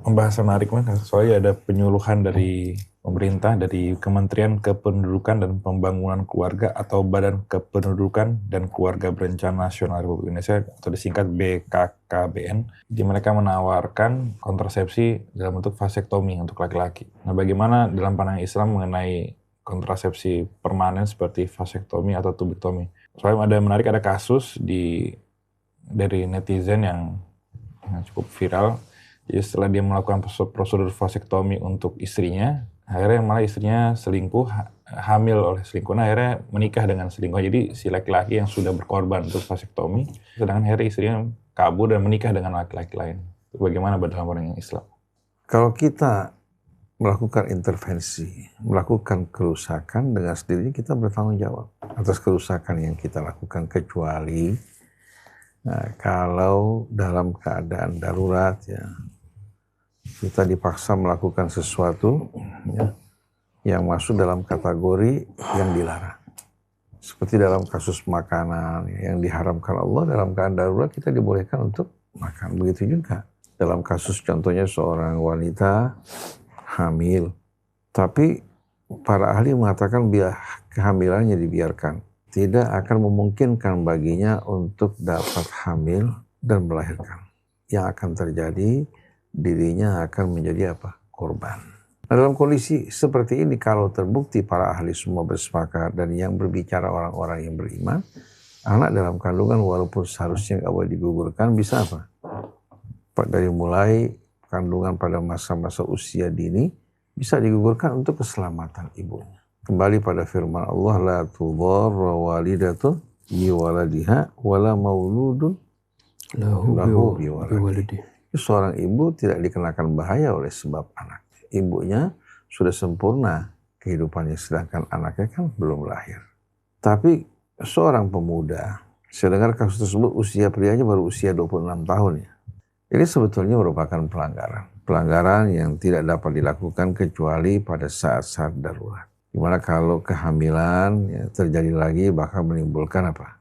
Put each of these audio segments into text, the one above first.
Pembahasan menarik banget, soalnya ada penyuluhan dari pemerintah, dari Kementerian Kependudukan dan Pembangunan Keluarga atau Badan Kependudukan dan Keluarga Berencana Nasional Republik Indonesia atau disingkat BKKBN, di mereka menawarkan kontrasepsi dalam bentuk vasektomi untuk laki-laki. Nah, bagaimana dalam pandangan Islam mengenai kontrasepsi permanen seperti vasektomi atau tubektomi? Soalnya ada menarik, ada kasus dari netizen yang cukup viral. Jadi setelah dia melakukan prosedur vasektomi untuk istrinya, akhirnya malah istrinya selingkuh, hamil oleh selingkuh. Nah, akhirnya menikah dengan selingkuh. Jadi si laki-laki yang sudah berkorban untuk vasektomi, sedangkan akhirnya istrinya kabur dan menikah dengan laki-laki lain. Itu bagaimana dalam pandangan Islam? Kalau kita melakukan intervensi, melakukan kerusakan, dengan sendirinya kita bertanggung jawab atas kerusakan yang kita lakukan, kecuali kalau dalam keadaan darurat ya, kita dipaksa melakukan sesuatu ya, yang masuk dalam kategori yang dilarang. Seperti dalam kasus makanan yang diharamkan Allah, dalam keadaan darurat kita dibolehkan untuk makan. Begitu juga dalam kasus contohnya seorang wanita hamil, tapi para ahli mengatakan bila kehamilannya dibiarkan, tidak akan memungkinkan baginya untuk dapat hamil dan melahirkan. Yang akan terjadi, dirinya akan menjadi apa? Korban. Nah, dalam kondisi seperti ini, kalau terbukti para ahli semua bersepakat dan yang berbicara orang-orang yang beriman, anak dalam kandungan walaupun seharusnya nggak boleh digugurkan, bisa apa? Dari mulai kandungan pada masa-masa usia dini, bisa digugurkan untuk keselamatan ibunya. Kembali pada firman Allah, la tudharra walidatun bi waladiha wala mauludun lahu bi waladihi. Seorang ibu tidak dikenakan bahaya oleh sebab anak. Ibunya sudah sempurna kehidupannya, sedangkan anaknya kan belum lahir. Tapi seorang pemuda, saya dengar kasus tersebut usia prianya baru usia 26 tahun ya. Ini sebetulnya merupakan pelanggaran yang tidak dapat dilakukan kecuali pada saat-saat darurat. Dimana kalau kehamilan ya, terjadi lagi bakal menimbulkan apa?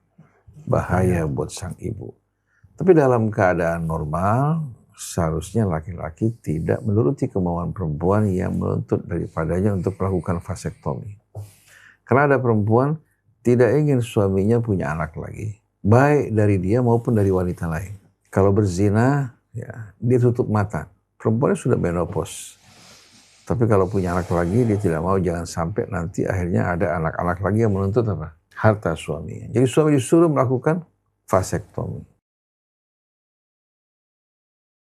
Bahaya buat sang ibu. Tapi dalam keadaan normal, seharusnya laki-laki tidak menuruti kemauan perempuan yang menuntut daripadanya untuk melakukan vasektomi. Karena ada perempuan tidak ingin suaminya punya anak lagi, baik dari dia maupun dari wanita lain. Kalau berzina, ya, dia tutup mata. Perempuannya sudah menopause. Tapi kalau punya anak lagi, dia tidak mau, jangan sampai nanti akhirnya ada anak-anak lagi yang menuntut apa? Harta suaminya. Jadi suami disuruh melakukan vasektomi.